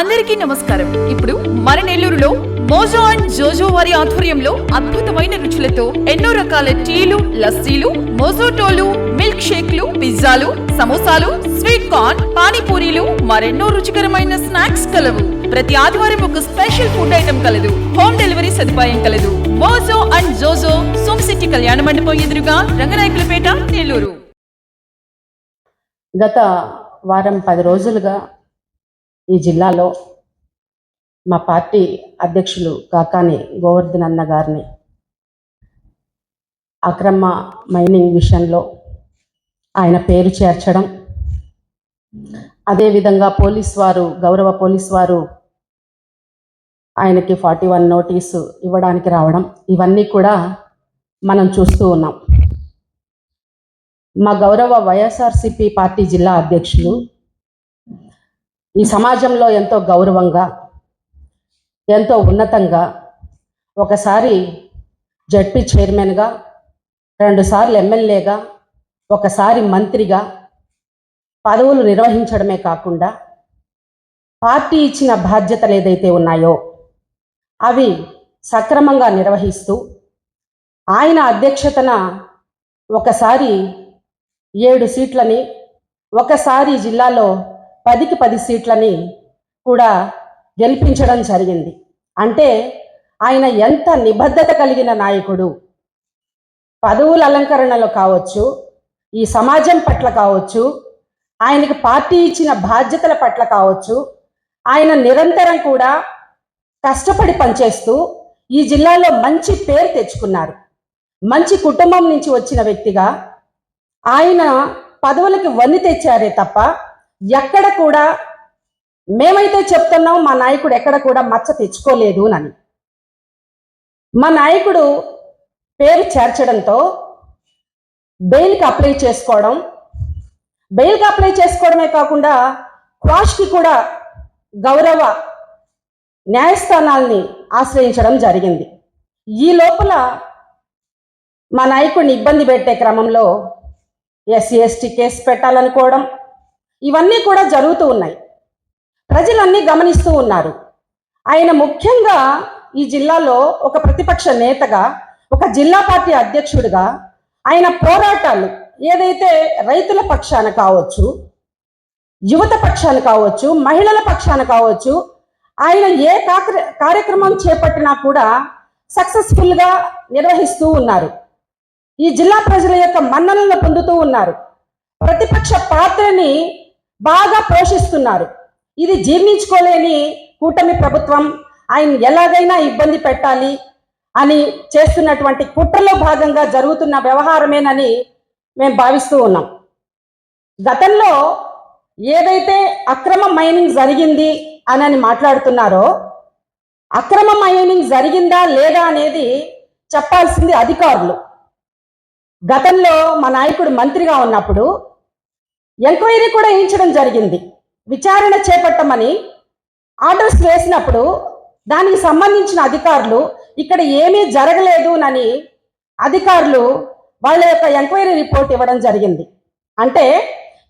అందరికీ నమస్కారం. ఇప్పుడు మన నెల్లూరులో మోజో అండ్ జోజో వారి ఆధ్వర్యంలో అద్భుతమైన రుచులతో ఎన్నో రకాల టీలు, లస్సీలు, మోజోటోలు, మిల్క్ షేక్లు, పిజ్జాలు, సమోసాలు, స్వీట్ కార్న్, పానీపూరీలు, మరెన్నో రుచికరమైన స్నాక్స్ కలవు. ప్రతి ఆదివారం ఒక స్పెషల్ ఫుడ్ ఐటమ్ కలదు. హోమ్ డెలివరీ సదుపాయం కలదు. మోజో అండ్ జోజో, సోమ్ సిటీ కళ్యాణ మండపం ఎదురుగా, రంగనాయకులపేట, నెల్లూరు. గత వారం 10 రోజులుగా ఈ జిల్లాలో మా పార్టీ అధ్యక్షులు కాకాని గోవర్ధన్ అన్న గారిని అక్రమ మైనింగ్ విషయంలో ఆయన పేరు చేర్చడం, అదేవిధంగా గౌరవ పోలీస్ వారు ఆయనకి 41 నోటీసు ఇవ్వడానికి రావడం, ఇవన్నీ కూడా మనం చూస్తూ ఉన్నాం. మా గౌరవ వైఎస్ఆర్సీపీ పార్టీ జిల్లా అధ్యక్షులు ఈ సమాజంలో ఎంతో గౌరవంగా, ఎంతో ఉన్నతంగా, ఒకసారి జడ్పీ చైర్మన్గా, 2 సార్లు ఎమ్మెల్యేగా, ఒకసారి మంత్రిగా పదవులు నిర్వహించడమే కాకుండా పార్టీ ఇచ్చిన బాధ్యతలు ఏదైతే ఉన్నాయో అవి సక్రమంగా నిర్వహిస్తూ ఆయన అధ్యక్షతన ఒకసారి 7 సీట్లని, ఒకసారి జిల్లాలో 10కి 10 సీట్లని కూడా గెలిపించడం జరిగింది. అంటే ఆయన ఎంత నిబద్ధత కలిగిన నాయకుడు. పదవుల అలంకరణలో కావచ్చు, ఈ సమాజం పట్ల కావచ్చు, ఆయనకి పార్టీ ఇచ్చిన బాధ్యతల పట్ల కావచ్చు, ఆయన నిరంతరం కూడా కష్టపడి పనిచేస్తూ ఈ జిల్లాలో మంచి పేరు తెచ్చుకున్నారు. మంచి కుటుంబం నుంచి వచ్చిన వ్యక్తిగా ఆయన పదవులకి వన్ని తెచ్చారే తప్ప ఎక్కడ కూడా మేమైతే చెప్తున్నాం మా నాయకుడు ఎక్కడ కూడా మచ్చ తెచ్చుకోలేదు అని. మా నాయకుడు పేరు చేర్చడంతో బెయిల్కి అప్లై చేసుకోవడమే కాకుండా క్వాష్కి కూడా గౌరవ న్యాయస్థానాల్ని ఆశ్రయించడం జరిగింది. ఈ లోపల మా నాయకుడిని ఇబ్బంది పెట్టే క్రమంలో ఎస్సీ ఎస్టీ కేసు పెట్టాలనుకోవడం, ఇవన్నీ కూడా జరుగుతూ ఉన్నాయి. ప్రజలన్నీ గమనిస్తూ ఉన్నారు. ఆయన ముఖ్యంగా ఈ జిల్లాలో ఒక ప్రతిపక్ష నేతగా, ఒక జిల్లా పార్టీ అధ్యక్షుడిగా ఆయన పోరాటాలు ఏదైతే రైతుల పక్షాన కావచ్చు, యువత పక్షాన కావచ్చు, మహిళల పక్షాన కావచ్చు, ఆయన ఏ కార్యక్రమం చేపట్టినా కూడా సక్సెస్ఫుల్గా నిర్వహిస్తూ ఉన్నారు. ఈ జిల్లా ప్రజల యొక్క మన్ననలను పొందుతూ ఉన్నారు. ప్రతిపక్ష పాత్రని బాగా పోషిస్తున్నారు. ఇది జీర్ణించుకోలేని కూటమి ప్రభుత్వం ఆయన ఎలాగైనా ఇబ్బంది పెట్టాలి అని చేస్తున్నటువంటి కుట్రలో భాగంగా జరుగుతున్న వ్యవహారమేనని మేము భావిస్తూ ఉన్నాం. గతంలో ఏదైతే అక్రమ మైనింగ్ జరిగింది అని మాట్లాడుతున్నారో, అక్రమ మైనింగ్ జరిగిందా లేదా అనేది చెప్పాల్సింది అధికారులు. గతంలో మా నాయకుడు మంత్రిగా ఉన్నప్పుడు ఎంక్వైరీ కూడా వేయించడం జరిగింది. విచారణ చేపట్టమని ఆర్డర్స్ వేసినప్పుడు దానికి సంబంధించిన అధికారులు ఇక్కడ ఏమీ జరగలేదు అని అధికారులు వాళ్ళ యొక్క ఎంక్వైరీ రిపోర్ట్ ఇవ్వడం జరిగింది. అంటే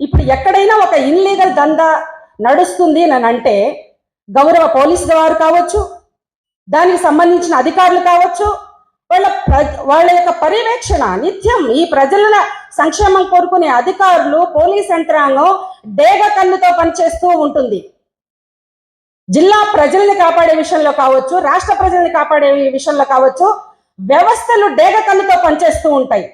ఇప్పుడు ఎక్కడైనా ఒక ఇన్లీగల్ దందా నడుస్తుంది అని అంటే గౌరవ పోలీసు వారు కావచ్చు, దానికి సంబంధించిన అధికారులు కావచ్చు, వాళ్ళ యొక్క పర్యవేక్షణ నిత్యం ఈ ప్రజల సంక్షేమం కోరుకునే అధికారులు, పోలీస్ యంత్రాంగం డేగ కన్నుతో పనిచేస్తూ ఉంటుంది. జిల్లా ప్రజల్ని కాపాడే విషయంలో కావచ్చు, రాష్ట్ర ప్రజల్ని కాపాడే విషయంలో కావచ్చు, వ్యవస్థలు డేగ కన్నుతో పనిచేస్తూ ఉంటాయి.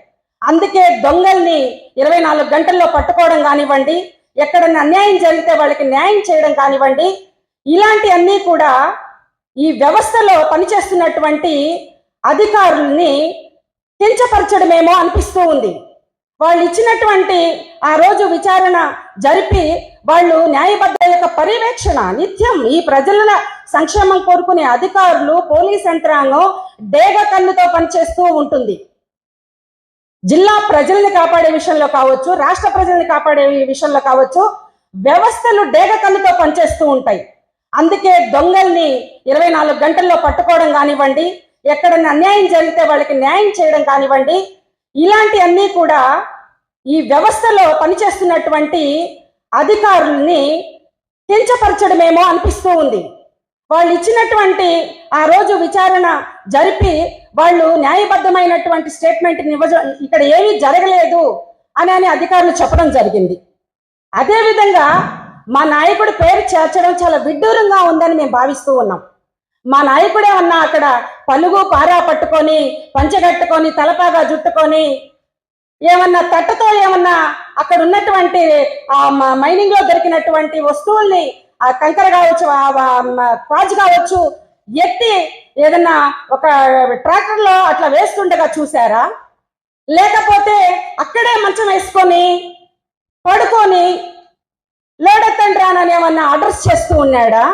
అందుకే దొంగల్ని 24 గంటల్లో పట్టుకోవడం కానివ్వండి, ఎక్కడన్నా అన్యాయం జరిగితే వాళ్ళకి న్యాయం చేయడం కానివ్వండి, ఇలాంటి అన్నీ కూడా ఈ వ్యవస్థలో పనిచేస్తున్నటువంటి అధికారుల్ని కించపరచడమేమో అనిపిస్తూ ఉంది. వాళ్ళు ఇచ్చినటువంటి ఆ రోజు విచారణ జరిపి వాళ్ళు న్యాయబద్ధ యొక్క పర్యవేక్షణ నిత్యం ఈ ప్రజల సంక్షేమం కోరుకునే అధికారులు, పోలీస్ యంత్రాంగం డేగ కన్నుతో పనిచేస్తూ ఉంటుంది. జిల్లా ప్రజల్ని కాపాడే విషయంలో కావచ్చు, రాష్ట్ర ప్రజల్ని కాపాడే విషయంలో కావచ్చు, వ్యవస్థలు డేగ కన్నుతో పనిచేస్తూ ఉంటాయి. అందుకే దొంగల్ని 24 గంటల్లో పట్టుకోవడం కానివ్వండి, ఎక్కడన్నా అన్యాయం జరిగితే వాళ్ళకి న్యాయం చేయడం కానివ్వండి, ఇలాంటి అన్నీ కూడా ఈ వ్యవస్థలో పనిచేస్తున్నటువంటి అధికారుల్ని కించపరచడమేమో అనిపిస్తూ ఉంది. వాళ్ళు ఇచ్చినటువంటి ఆ రోజు విచారణ జరిపి వాళ్ళు న్యాయబద్ధమైనటువంటి స్టేట్మెంట్ ఇక్కడ ఏమీ జరగలేదు అని అధికారులు చెప్పడం జరిగింది. అదేవిధంగా మా నాయకుడి పేరు చేర్చడం చాలా విడ్డూరంగా ఉందని మేము భావిస్తూ ఉన్నాం. మా నాయకుడేమన్నా అక్కడ పలుగు పారా పట్టుకొని పంచగట్టుకొని తలపాగా జుట్టుకొని ఏమన్నా తట్టతో ఏమన్నా అక్కడ ఉన్నటువంటి మైనింగ్ లో దొరికినటువంటి వస్తువుల్ని ఆ కంకర కావచ్చు, క్వాజ్ కావచ్చు, ఎత్తి ఏదన్నా ఒక ట్రాక్టర్ లో అట్లా వేస్తుండగా చూసారా? లేకపోతే అక్కడే మంచం వేసుకొని పడుకొని లోడెత్తండి రానని ఏమన్నా ఆర్డర్స్ చేస్తూ ఉన్నాడా?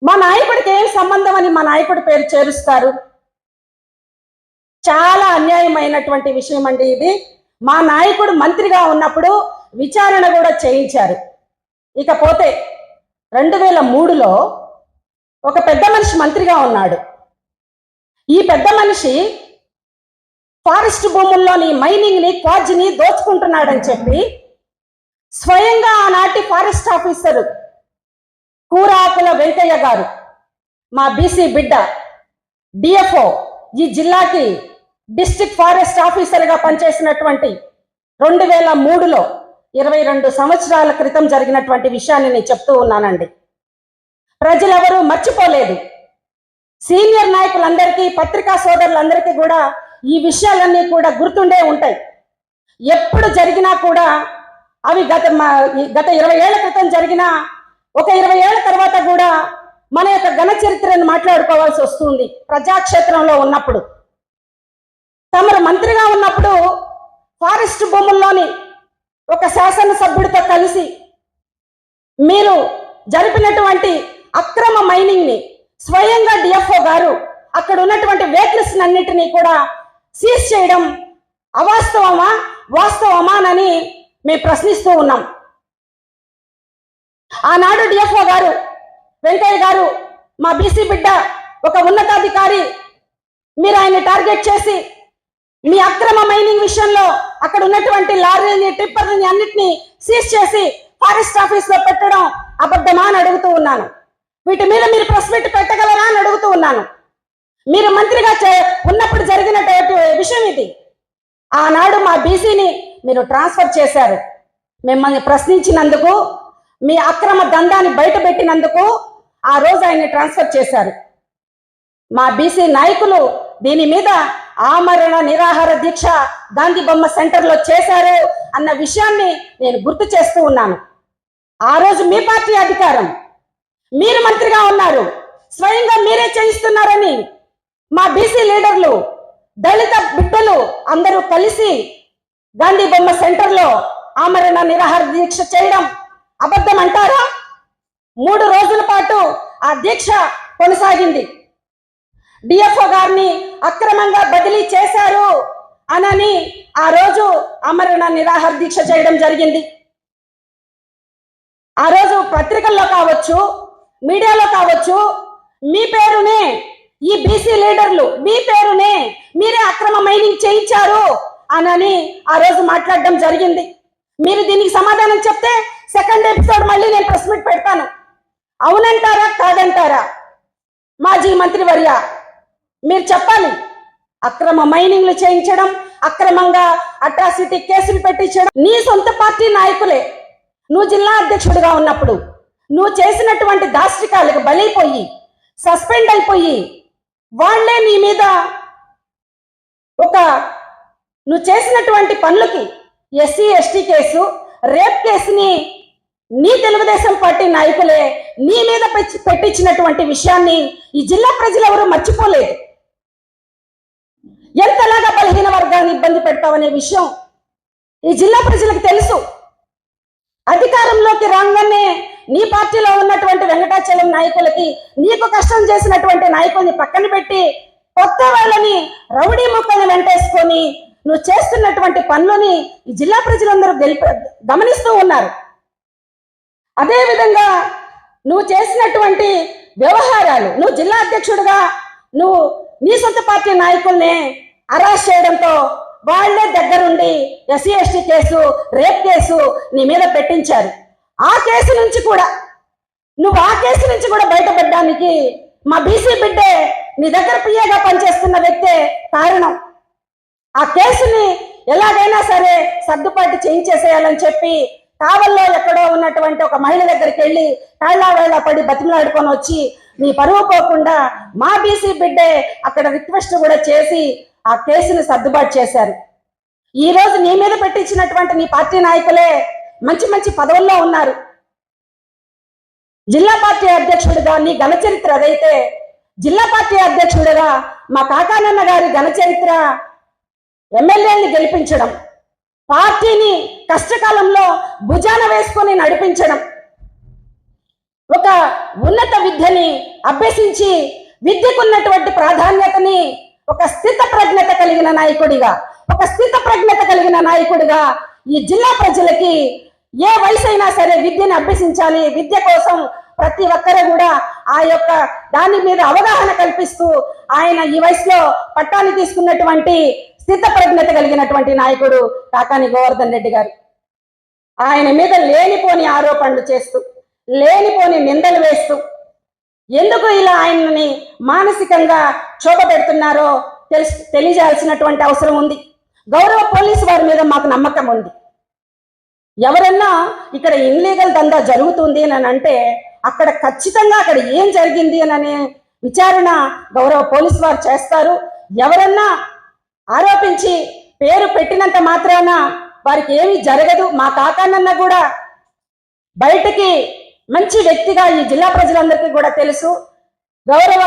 మా నాయకుడికి ఏం సంబంధం అని మా నాయకుడి పేరు చేరుస్తారు? చాలా అన్యాయమైనటువంటి విషయం అండి ఇది. మా నాయకుడు మంత్రిగా ఉన్నప్పుడు విచారణ కూడా చేయించారు. ఇకపోతే 2003లో ఒక పెద్ద మనిషి మంత్రిగా ఉన్నాడు. ఈ పెద్ద మనిషి ఫారెస్ట్ భూముల్లోని మైనింగ్ ని క్వాజ్ని దోచుకుంటున్నాడని చెప్పి స్వయంగా ఆనాటి ఫారెస్ట్ ఆఫీసర్ కూరాకుల వెంకయ్య గారు, మా బీసీ బిడ్డ, డిఎఫ్ఓ, ఈ జిల్లాకి డిస్ట్రిక్ట్ ఫారెస్ట్ ఆఫీసర్గా పనిచేసినటువంటి 2003లో 22 సంవత్సరాల క్రితం జరిగినటువంటి విషయాన్ని నేను చెప్తూ ఉన్నానండి. ప్రజలెవరూ మర్చిపోలేదు. సీనియర్ నాయకులందరికీ, పత్రికా సోదరులందరికీ కూడా ఈ విషయాలన్నీ కూడా గుర్తుండే ఉంటాయి. ఎప్పుడు జరిగినా కూడా అవి గత 20 ఏళ్ల క్రితం జరిగిన ఒక 20 ఏళ్ల తర్వాత కూడా మన యొక్క ఘన చరిత్రను మాట్లాడుకోవాల్సి వస్తుంది. ప్రజాక్షేత్రంలో ఉన్నప్పుడు, తమరు మంత్రిగా ఉన్నప్పుడు ఫారెస్ట్ భూముల్లోని ఒక శాసనసభ్యుడితో కలిసి మీరు జరిపినటువంటి అక్రమ మైనింగ్ ని స్వయంగా డిఎఫ్ఓ గారు అక్కడ ఉన్నటువంటి వెహికల్స్ అన్నిటినీ కూడా సీజ్ చేయడం అవాస్తవమా వాస్తవమానని మేము ప్రశ్నిస్తూ ఉన్నాం. ఆనాడు డిఎఫ్ఓ గారు వెంకయ్య గారు, మా బీసీ బిడ్డ, ఒక ఉన్నతాధికారి, మీరు ఆయన్ని టార్గెట్ చేసి మీ అక్రమ మైనింగ్ విషయంలో అక్కడ ఉన్నటువంటి లారీని, టిప్పర్ని అన్నిటినీ సీజ్ చేసి ఫారెస్ట్ ఆఫీస్ లో పెట్టడం అబద్ధమా అని అడుగుతూ ఉన్నాను. వీటి మీద మీరు ప్రెస్ మీట్ పెట్టగలరా అని అడుగుతూ ఉన్నాను. మీరు మంత్రిగా ఉన్నప్పుడు జరిగిన విషయం ఇది. ఆనాడు మా బీసీని మీరు ట్రాన్స్ఫర్ చేశారు. మిమ్మల్ని ప్రశ్నించినందుకు, మీ అక్రమ దందాన్ని బయట పెట్టినందుకు ఆ రోజు ఆయన్ని ట్రాన్స్ఫర్ చేశారు. మా బీసీ నాయకులు దీని మీద ఆమరణ నిరాహార దీక్ష గాంధీ బొమ్మ సెంటర్లో చేశారు అన్న విషయాన్ని నేను గుర్తు చేస్తూ ఉన్నాను. ఆ రోజు మీ పార్టీ అధికారం, మీరు మంత్రిగా ఉన్నారు, స్వయంగా మీరే చేయిస్తున్నారని మా బీసీ లీడర్లు, దళిత బిడ్డలు అందరూ కలిసి గాంధీ బొమ్మ సెంటర్లో ఆమరణ నిరాహార దీక్ష చేయడం అబద్ధం అంటారా? 3 రోజుల పాటు ఆ దీక్ష కొనసాగింది. డిఎఫ్ఓ గారిని అక్రమంగా బదిలీ చేశారు అనని ఆ రోజు ఆమరణ నిరాహార దీక్ష చేయడం జరిగింది. ఆ రోజు పత్రికల్లో కావచ్చు, మీడియాలో కావచ్చు, మీ పేరునే ఈ బీసీ లీడర్లు, మీ పేరునే మీరే అక్రమ మైనింగ్ చేయించారు అనని ఆ రోజు మాట్లాడడం జరిగింది. మీరు దీనికి సమాధానం చెప్తే సెకండ్ ఎపిసోడ్ మళ్ళీ నేను ప్రెస్ మీట్ పెడతాను. అవునంటారా కాదంటారా? మాజీ మంత్రివర్య, మీరు చెప్పాలి. అక్రమ మైనింగ్లు చేయించడం, అక్రమంగా అట్రాసిటీ కేసులు పెట్టించడం నీ సొంత పార్టీ నాయకులే. నువ్వు జిల్లా అధ్యక్షుడిగా ఉన్నప్పుడు నువ్వు చేసినటువంటి దాష్టికాలకు బలైపోయి సస్పెండ్ అయిపోయి వాళ్లే నీ మీద నువ్వు చేసినటువంటి పనులకి ఎస్సీ ఎస్టీ కేసు, రేప్ కేసుని నీ తెలుగుదేశం పార్టీ నాయకులే నీ మీద పెట్టించినటువంటి విషయాన్ని ఈ జిల్లా ప్రజలు ఎవరు మర్చిపోలేదు. ఎంతలాగా బలహీన వర్గాన్ని ఇబ్బంది పెడతావనే విషయం ఈ జిల్లా ప్రజలకు తెలుసు. అధికారంలోకి రాగానే నీ పార్టీలో ఉన్నటువంటి వెంకటాచలం నాయకులకి, నీకు కష్టం చేసినటువంటి నాయకుల్ని పక్కన పెట్టి కొత్త వాళ్ళని రౌడీ ముక్కల్ని వెంటేసుకొని నువ్వు చేస్తున్నటువంటి పనులని ఈ జిల్లా ప్రజలందరూ గమనిస్తూ ఉన్నారు. అదేవిధంగా నువ్వు చేసినటువంటి వ్యవహారాలు, నువ్వు జిల్లా అధ్యక్షుడిగా నువ్వు నీ సొంత పార్టీ నాయకుల్ని అరెస్ట్ చేయడంతో వాళ్లే దగ్గరుండి SC ST case, rape case నీ మీద పెట్టించారు. ఆ కేసు నుంచి కూడా బయటపడడానికి మా బీసీ బిడ్డే నీ దగ్గర పిఏగా పనిచేస్తున్న వ్యక్తే కారణం. ఆ కేసుని ఎలాగైనా సరే సర్దుబాటు చేయించేసేయాలని చెప్పి కావల్లో ఎక్కడో ఉన్నటువంటి ఒక మహిళ దగ్గరికి వెళ్ళి కాళ్ళ పడి బతిమలాడుకొని వచ్చి నీ పరువు పోకుండా మా బీసీ బిడ్డే అక్కడ రిక్వెస్ట్ కూడా చేసి ఆ కేసుని సర్దుబాటు చేశారు. ఈ రోజు నీ మీద పెట్టించినటువంటి నీ పార్టీ నాయకులే మంచి మంచి పదవుల్లో ఉన్నారు. జిల్లా పార్టీ అధ్యక్షుడిగా నీ ఘన చరిత్ర అదైతే, జిల్లా పార్టీ అధ్యక్షుడిగా మా కాకానన్న గారి ఘన చరిత్ర ఎమ్మెల్యేని గెలిపించడం, పార్టీని కష్టకాలంలో భుజాన వేసుకొని నడిపించడం, ఒక ఉన్నత విద్యని అభ్యసించి విద్యకున్నటువంటి ప్రాధాన్యతని ఒక స్థిత ప్రజ్ఞత కలిగిన నాయకుడిగా ఈ జిల్లా ప్రజలకి ఏ వయసైనా సరే విద్యను అభ్యసించాలి, విద్య కోసం ప్రతి ఒక్కరు కూడా ఆ యొక్క దాని మీద అవగాహన కల్పిస్తూ ఆయన ఈ వయసులో పట్టాన్ని తీసుకున్నటువంటి స్థిత ప్రజ్ఞత కలిగినటువంటి నాయకుడు కాకాని గోవర్ధన్ రెడ్డి గారు. ఆయన మీద లేనిపోని ఆరోపణలు చేస్తూ, లేనిపోని నిందలు వేస్తూ ఎందుకు ఇలా ఆయన్ని మానసికంగా క్షోభ పెడుతున్నారో తెలియజేయాల్సినటువంటి అవసరం ఉంది. గౌరవ పోలీసు వారి మీద మాకు నమ్మకం ఉంది. ఎవరన్నా ఇక్కడ ఇన్లీగల్ దందా జరుగుతుంది అని అంటే అక్కడ ఖచ్చితంగా అక్కడ ఏం జరిగింది అని విచారణ గౌరవ పోలీసు వారు చేస్తారు. ఎవరన్నా ఆరోపించి పేరు పెట్టినంత మాత్రాన వారికి ఏమీ జరగదు. మా కాకానన్న కూడా బయటికి మంచి వ్యక్తిగా ఈ జిల్లా ప్రజలందరికీ కూడా తెలుసు. గౌరవ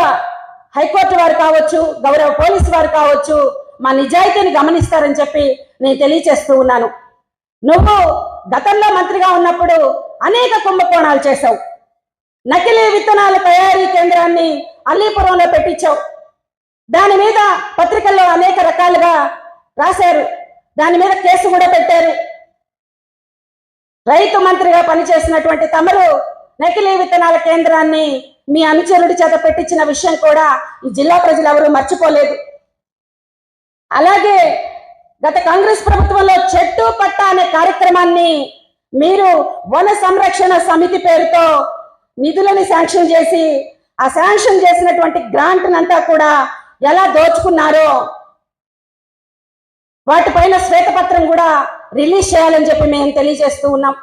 హైకోర్టు వారు కావచ్చు, గౌరవ పోలీసు వారు కావచ్చు, మా నిజాయితీని గమనిస్తారని చెప్పి నేను తెలియచేస్తూ ఉన్నాను. నువ్వు గతంలో మంత్రిగా ఉన్నప్పుడు అనేక కుంభకోణాలు చేశావు. నకిలీ విత్తనాల తయారీ కేంద్రాన్ని అల్లీపురంలో పెట్టించావు. దాని మీద పత్రికల్లో అనేక రకాలుగా రాశారు. దాని మీద కేసు కూడా పెట్టారు. రైతు మంత్రిగా పనిచేసినటువంటి తమరు నకిలీ విత్తనాల కేంద్రాన్ని మీ అనుచరుడి చేత పెట్టించిన విషయం కూడా ఈ జిల్లా ప్రజలు ఎవరూ మర్చిపోలేదు. అలాగే గత కాంగ్రెస్ ప్రభుత్వంలో చెట్టు పట్ట అనే కార్యక్రమాన్ని మీరు వన సంరక్షణ సమితి పేరుతో నిధులని శాంక్షన్ చేసి ఆ శాంక్షన్ చేసినటువంటి గ్రాంట్ అంతా కూడా ఎలా దోచుకున్నారో వాటిపైన శ్వేతపత్రం కూడా రిలీజ్ చేయాలని చెప్పి మేము తెలియజేస్తూ ఉన్నాం.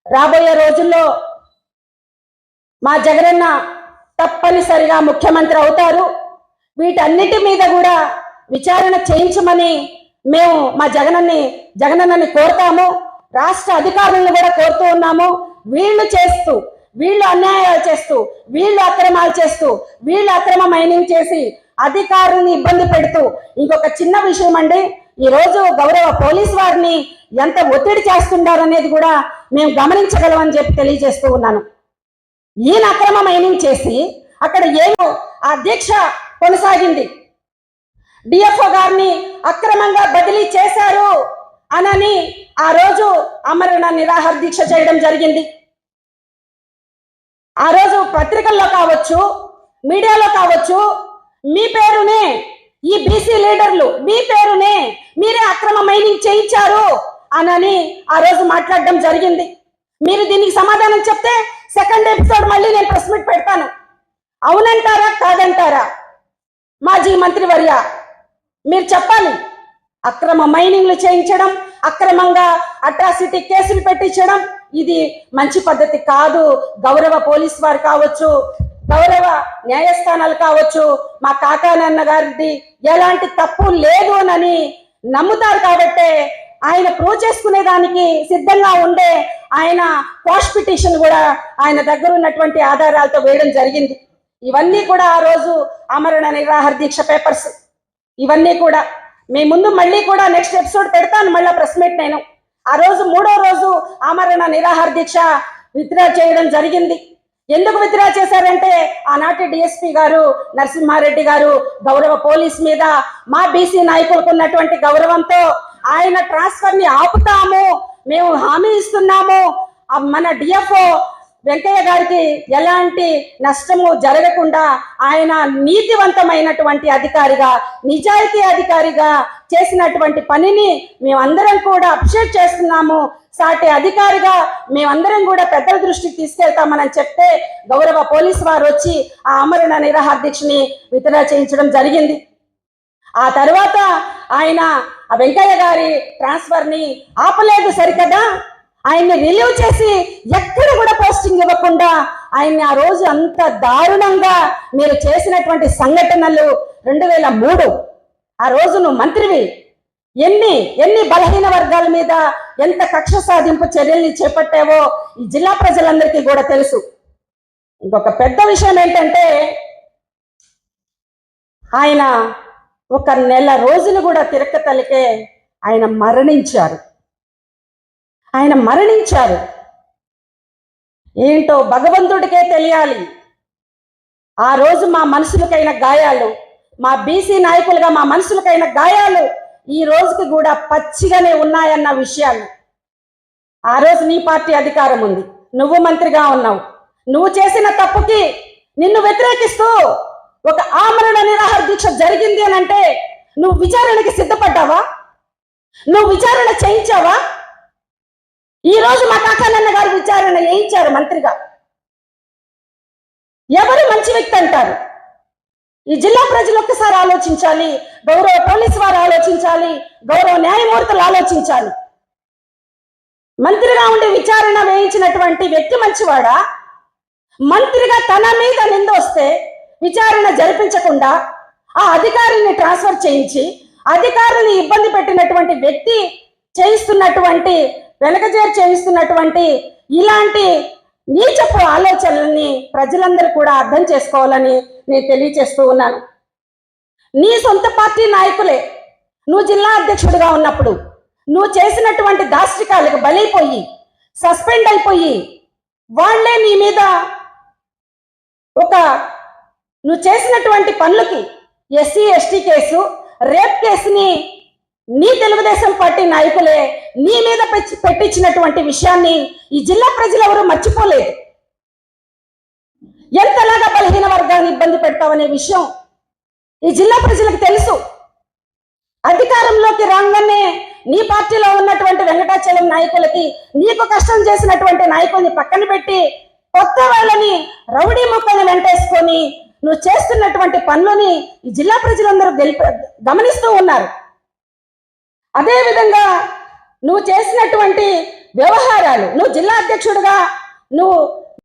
రాబోయే రోజుల్లో మా జగనన్న తప్పనిసరిగా ముఖ్యమంత్రి అవుతారు. వీటన్నిటి మీద కూడా విచారణ చేయించమని మేము మా జగనన్నని కోరుతాము. రాష్ట్ర అధికారులను కూడా కోరుతూ ఉన్నాము. వీళ్ళు అన్యాయాలు చేస్తూ, వీళ్ళు అక్రమాలు చేస్తూ, వీళ్ళు అక్రమ మైనింగ్ చేసి అధికారుల్ని ఇబ్బంది పెడుతూ, ఇంకొక చిన్న విషయం అండి, ఈ రోజు గౌరవ పోలీసు వారిని ఎంత ఒత్తిడి చేస్తున్నారనేది కూడా మేము గమనించగలమని చెప్పి తెలియజేస్తూ ఉన్నాను. ఈయన అక్రమ మైనింగ్ చేసి అక్కడ ఏమో ఆ దీక్ష కొనసాగింది. డిఎఫ్ఓ గారిని అక్రమంగా బదిలీ చేశారు అనని ఆ రోజు ఆమరణ నిరాహార దీక్ష చేయడం జరిగింది. ఆ రోజు పత్రికల్లో కావచ్చు, మీడియాలో కావచ్చు, మీ పేరునే ఈ బీసీ లీడర్లు మీ పేరునే మీరే అక్రమ మైనింగ్ చేయించారు అనని ఆ రోజు మాట్లాడడం జరిగింది. మీరు దీనికి సమాధానం చెప్తే సెకండ్ ఎపిసోడ్ మళ్ళీ నేను ప్రెస్ మీట్ పెడతాను. అవునంటారా కాదంటారా? మాజీ మంత్రివర్య మీరు చెప్పాలి. అక్రమ మైనింగ్లు చేయించడం, అక్రమంగా అట్రాసిటీ కేసులు పెట్టించడం ఇది మంచి పద్ధతి కాదు. గౌరవ పోలీస్ వారు కావచ్చు, గౌరవ న్యాయస్థానాలు కావచ్చు, మా కాకానన్న గారిది ఎలాంటి తప్పు లేదు అని నమ్ముతారు. కాబట్టే ఆయన ప్రూవ్ చేసుకునే దానికి సిద్ధంగా ఉండే ఆయన క్వాష్ పిటిషన్ కూడా ఆయన దగ్గర ఉన్నటువంటి ఆధారాలతో వేయడం జరిగింది. ఇవన్నీ కూడా ఆ రోజు ఆమరణ నిరాహార దీక్ష పేపర్స్ ఇవన్నీ కూడా మీ ముందు మళ్ళీ కూడా నెక్స్ట్ ఎపిసోడ్ పెడతాను. మళ్ళీ ప్రెస్ మీట్ నేను ఆ రోజు 3వ రోజు ఆమరణ నిరాహార దీక్ష విత్డ్రా చేయడం జరిగింది. ఎందుకు విత్డ్రా చేశారంటే ఆనాటి డిఎస్పీ గారు నరసింహారెడ్డి గారు గౌరవ పోలీస్ మీద మా బీసీ నాయకులకు ఉన్నటువంటి గౌరవంతో ఆయన ట్రాన్స్ఫర్ ని ఆపుతాము, మేము హామీ ఇస్తున్నాము, మన డిఎఫ్ఓ వెంకయ్య గారికి ఎలాంటి నష్టము జరగకుండా ఆయన నీతివంతమైనటువంటి అధికారిగా, నిజాయితీ అధికారిగా చేసినటువంటి పనిని మేమందరం కూడా అప్రిషియేట్ చేస్తున్నాము. సాటి అధికారిగా మేమందరం కూడా పెద్దల దృష్టికి తీసుకెళ్తామని చెప్తే గౌరవ పోలీసు వారు వచ్చి ఆ ఆమరణ నిరాహార దీక్షని విత్డ్రా చేయించడం జరిగింది. ఆ తర్వాత ఆయన ఆ వెంకయ్య గారి ట్రాన్స్ఫర్ని ఆపలేదు సరికదా, ఆయన్ని రిలీవ్ చేసి ఎక్కడ కూడా పోస్టింగ్ ఇవ్వకుండా ఆయన్ని ఆ రోజు అంత దారుణంగా మీరు చేసినటువంటి సంఘటనలు 2003 ఆ రోజు నువ్వు మంత్రివి, ఎన్ని బలహీన వర్గాల మీద ఎంత కక్ష సాధింపు చర్యల్ని చేపట్టావో ఈ జిల్లా ప్రజలందరికీ కూడా తెలుసు. ఇంకొక పెద్ద విషయం ఏంటంటే ఆయన ఒక నెల రోజులు కూడా తిరక్కతలికే ఆయన మరణించారు. ఏంటో భగవంతుడికే తెలియాలి. ఆ రోజు మా మనసులకైన గాయాలు, మా బీసీ నాయకులుగా మా మనసులకైన గాయాలు ఈ రోజుకి కూడా పచ్చిగానే ఉన్నాయన్న విషయాన్ని. ఆ రోజు నీ పార్టీ అధికారం ఉంది, నువ్వు మంత్రిగా ఉన్నావు, నువ్వు చేసిన తప్పుకి నిన్ను వ్యతిరేకిస్తూ ఒక ఆమరణ నిరాహార దీక్ష జరిగింది అని అంటే నువ్వు విచారణకి సిద్ధపడ్డావా? నువ్వు విచారణ చేయించావా? ఈ రోజు మా కాకానన్న గారు విచారణ చేయించారు మంత్రిగా. ఎవరు మంచి వ్యక్తి అంటారు? ఈ జిల్లా ప్రజలు ఒక్కసారి ఆలోచించాలి, గౌరవ పోలీసు వారు ఆలోచించాలి, గౌరవ న్యాయమూర్తులు ఆలోచించాలి. మంత్రిగా ఉండి విచారణ వేయించినటువంటి వ్యక్తి మంచివాడా? మంత్రిగా తన మీద నింద వస్తే విచారణ జరిపించకుండా ఆ అధికారుల్ని ట్రాన్స్ఫర్ చేయించి అధికారుల్ని ఇబ్బంది పెట్టినటువంటి వ్యక్తి చేయిస్తున్నటువంటి ఇలాంటి నీచపు ఆలోచనల్ని ప్రజలందరూ కూడా అర్థం చేసుకోవాలని నేను తెలియచేస్తూ ఉన్నాను. నీ సొంత పార్టీ నాయకులే నువ్వు జిల్లా అధ్యక్షుడిగా ఉన్నప్పుడు నువ్వు చేసినటువంటి దాష్టికాలకు బలైపోయి సస్పెండ్ అయిపోయి వాళ్లే నీ మీద నువ్వు చేసినటువంటి పనులకి ఎస్సీ ఎస్టీ కేసు, రేప్ కేసుని నీ తెలుగుదేశం పార్టీ నాయకులే నీ మీద పెట్టించినటువంటి విషయాన్ని ఈ జిల్లా ప్రజలు ఎవరూ మర్చిపోలేదు. ఎంతలాగా బలహీన వర్గాన్ని ఇబ్బంది పెడతావనే విషయం ఈ జిల్లా ప్రజలకు తెలుసు. అధికారంలోకి రాగానే నీ పార్టీలో ఉన్నటువంటి వెంకటాచలం నాయకులకి నీకు కష్టం చేసినటువంటి నాయకుల్ని పక్కన పెట్టి కొత్త వాళ్ళని రౌడీ ముక్కల్ని వెంటేసుకొని నువ్వు చేస్తున్నటువంటి పనులని ఈ జిల్లా ప్రజలందరూ గమనిస్తూ ఉన్నారు. అదేవిధంగా నువ్వు చేసినటువంటి వ్యవహారాలు, నువ్వు జిల్లా అధ్యక్షుడిగా నువ్వు